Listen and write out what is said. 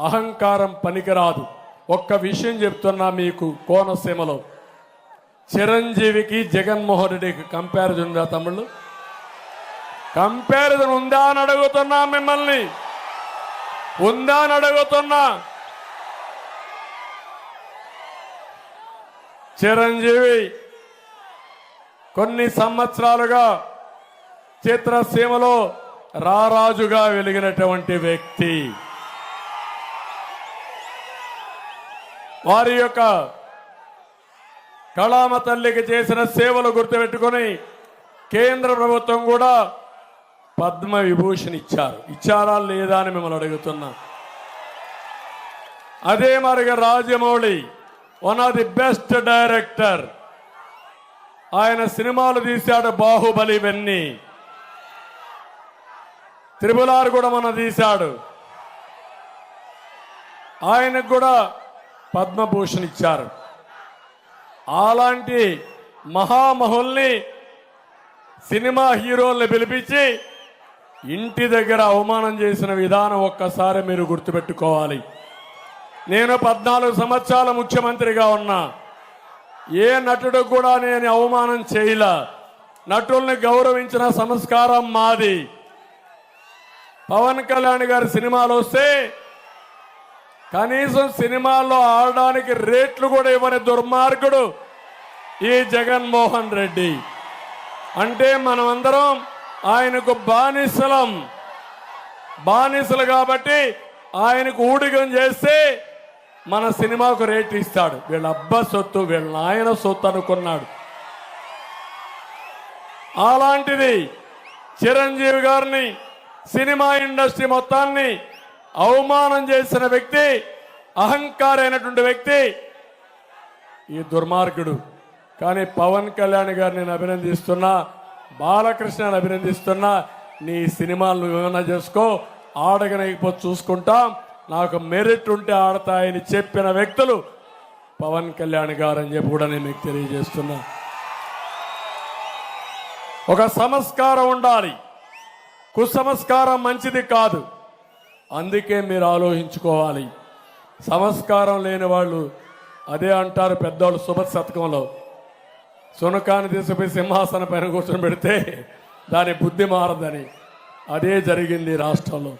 అహంకారం పనికిరాదు. ఒక్క విషయం చెప్తున్నా మీకు, కోనసీమలో చిరంజీవికి జగన్మోహన్ రెడ్డికి కంపారిజన్ ఉందా తమ్ముళ్ళు? కంపారిజన్ ఉందా అని అడుగుతున్నా మిమ్మల్ని, ఉందా అని అడుగుతున్నా. చిరంజీవి కొన్ని సంవత్సరాలుగా చిత్రసీమలో రారాజుగా వెలిగినటువంటి వ్యక్తి. వారి యొక్క కళామ తల్లికి చేసిన సేవలు గుర్తుపెట్టుకుని కేంద్ర ప్రభుత్వం కూడా పద్మ విభూషణ్ ఇచ్చారా లేదా అని మిమ్మల్ని అడుగుతున్నా. అదే మరిగా Rajamouli one of the best director. ఆయన సినిమాలు తీశాడు, బాహుబలి ఇవన్నీ. త్రిపుల్ కూడా మన తీశాడు. ఆయనకు కూడా పద్మభూషణ్ ఇచ్చారు. అలాంటి మహామహుల్ని, సినిమా హీరోల్ని పిలిపించి ఇంటి దగ్గర అవమానం చేసిన విధానం ఒక్కసారి మీరు గుర్తుపెట్టుకోవాలి. నేను 14 సంవత్సరాల ముఖ్యమంత్రిగా ఉన్నా. ఏ నటుడు కూడా నేను అవమానం చేయలా. నటుల్ని గౌరవించిన సంస్కారం మాది. పవన్ కళ్యాణ్ గారి సినిమాలు వస్తే కనీసం సినిమాల్లో ఆడడానికి రేట్లు కూడా ఇవ్వని దుర్మార్గుడు ఈ జగన్మోహన్ రెడ్డి. అంటే మనమందరం ఆయనకు బానిసలు కాబట్టి ఆయనకు ఊడిగం చేస్తే మన సినిమాకు రేట్ ఇస్తాడు. వీళ్ళ అబ్బా సొత్తు, వీళ్ళ నాయన సొత్తు అనుకున్నాడు. అలాంటిది చిరంజీవి గారిని, సినిమా ఇండస్ట్రీ మొత్తాన్ని అవమానం చేసిన వ్యక్తి, అహంకారైనటువంటి వ్యక్తి ఈ దుర్మార్గుడు. కానీ పవన్ కళ్యాణ్ గారిని నేను అభినందిస్తున్నా, బాలకృష్ణని అభినందిస్తున్నా. నీ సినిమాలు ఏమైనా చేసుకో, ఆడగనకపోతే చూసుకుంటాం, నాకు మెరిట్ ఉంటే ఆడతాయని చెప్పిన వ్యక్తులు పవన్ కళ్యాణ్ గారు అని చెప్పి కూడా నేను మీకు తెలియజేస్తున్నా. ఒక సంస్కారం ఉండాలి, కుసంస్కారం మంచిది కాదు. అందుకే మీరు ఆలోచించుకోవాలి. సంస్కారం లేని వాళ్ళు అదే అంటారు పెద్దవాళ్ళు సుభద్ శతకంలో, సునకాన్ని తీసుకుపోయి సింహాసనం పైన కూర్చొని పెడితే దాని బుద్ధి మారదని. అదే జరిగింది రాష్ట్రంలో.